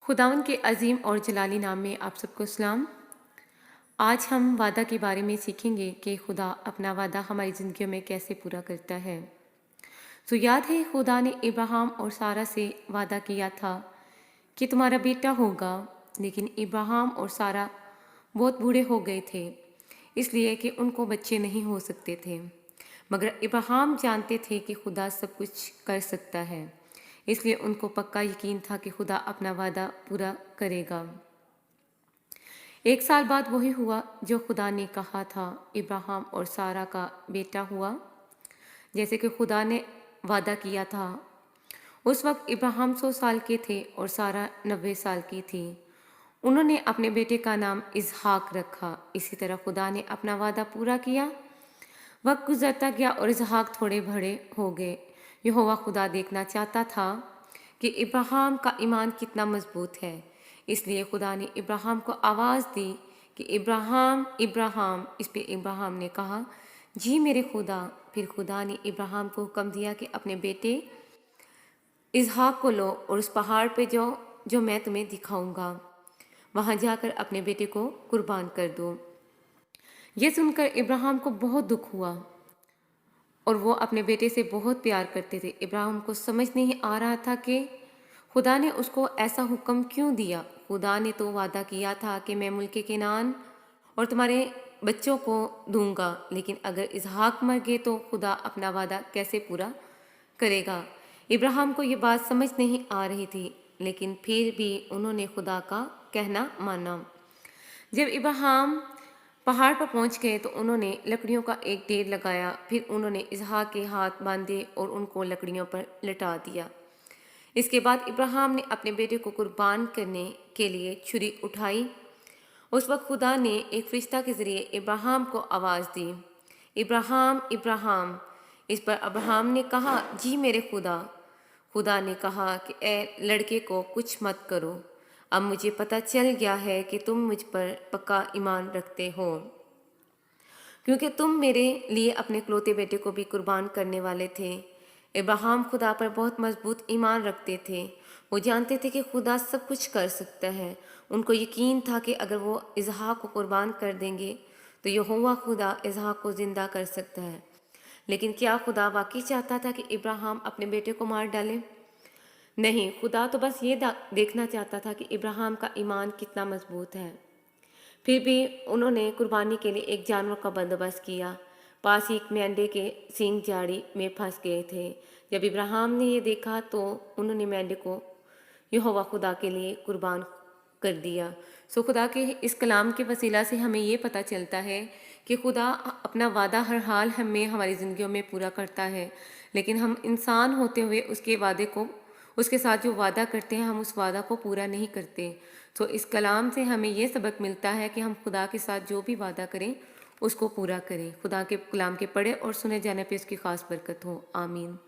खुदावंद के अजीम और जलाली नाम में आप सबको सलाम। आज हम वादा के बारे में सीखेंगे कि खुदा अपना वादा हमारी ज़िंदगियों में कैसे पूरा करता है। तो याद है खुदा ने इब्राहिम और सारा से वादा किया था कि तुम्हारा बेटा होगा, लेकिन इब्राहिम और सारा बहुत बूढ़े हो गए थे, इसलिए कि उनको बच्चे नहीं हो सकते थे। मगर इब्राहिम जानते थे कि खुदा सब कुछ कर सकता है, इसलिए उनको पक्का यकीन था कि खुदा अपना वादा पूरा करेगा। 1 साल बाद वही हुआ जो खुदा ने कहा था। इब्राहिम और सारा का बेटा हुआ जैसे कि खुदा ने वादा किया था। उस वक्त इब्राहिम 100 साल के थे और सारा 90 साल की थी। उन्होंने अपने बेटे का नाम इसहाक रखा। इसी तरह खुदा ने अपना वादा पूरा किया। वक्त गुजरता गया और इसहाक थोड़े बड़े हो गए। यहोवा खुदा देखना चाहता था कि इब्राहिम का ईमान कितना मजबूत है, इसलिए खुदा ने इब्राहिम को आवाज़ दी कि इब्राहिम इब्राहिम। इस पे इब्राहिम ने कहा, जी मेरे खुदा। फिर खुदा ने इब्राहिम को हुक्म दिया कि अपने बेटे इसहाक को लो और उस पहाड़ पे जाओ जो मैं तुम्हें दिखाऊंगा, वहां जाकर अपने बेटे को कुर्बान कर दो। ये सुनकर इब्राहिम को बहुत दुख हुआ और वो अपने बेटे से बहुत प्यार करते थे। इब्राहिम को समझ नहीं आ रहा था कि खुदा ने उसको ऐसा हुक्म क्यों दिया। खुदा ने तो वादा किया था कि मैं मुल्क केनान और तुम्हारे बच्चों को दूंगा, लेकिन अगर इसहाक मर गए तो खुदा अपना वादा कैसे पूरा करेगा। इब्राहिम को ये बात समझ नहीं आ रही थी, लेकिन फिर भी उन्होंने खुदा का कहना माना। जब इब्राहिम पहाड़ पर पहुंच गए तो उन्होंने लकड़ियों का एक ढेर लगाया। फिर उन्होंने इसहाक के हाथ बांधे और उनको लकड़ियों पर लटा दिया। इसके बाद इब्राहिम ने अपने बेटे को कुर्बान करने के लिए छुरी उठाई। उस वक्त खुदा ने एक फरिश्ता के जरिए इब्राहिम को आवाज़ दी, इब्राहिम इब्राहिम। इस पर अब्राहम ने कहा, जी मेरे खुदा। खुदा ने कहा कि ए लड़के को कुछ मत करो। अब मुझे पता चल गया है कि तुम मुझ पर पक्का ईमान रखते हो, क्योंकि तुम मेरे लिए अपने इकलौते बेटे को भी कुर्बान करने वाले थे। इब्राहिम खुदा पर बहुत मजबूत ईमान रखते थे। वो जानते थे कि खुदा सब कुछ कर सकता है। उनको यकीन था कि अगर वो इसहाक को कुर्बान कर देंगे तो यहोवा खुदा इसहाक को ज़िंदा कर सकता है। लेकिन क्या खुदा वाकई चाहता था कि इब्राहिम अपने बेटे को मार डाले? नहीं, खुदा तो बस ये देखना चाहता था कि इब्राहिम का ईमान कितना मजबूत है। फिर भी उन्होंने कुर्बानी के लिए एक जानवर का बंदोबस्त किया। पास ही एक मेंढे के सींग झाड़ी में फंस गए थे। जब इब्राहिम ने ये देखा तो उन्होंने मेंढे को यहोवा खुदा के लिए कुर्बान कर दिया। सो खुदा के इस कलाम के वसीला से हमें ये पता चलता है कि खुदा अपना वादा हर हाल हमें हमारी ज़िंदगियों में पूरा करता है, लेकिन हम इंसान होते हुए उसके वादे को, उसके साथ जो वादा करते हैं, हम उस वादा को पूरा नहीं करते। तो इस कलाम से हमें ये सबक मिलता है कि हम खुदा के साथ जो भी वादा करें उसको पूरा करें। खुदा के कलाम के पढ़े और सुने जाने पे उसकी खास बरकत हो। आमीन।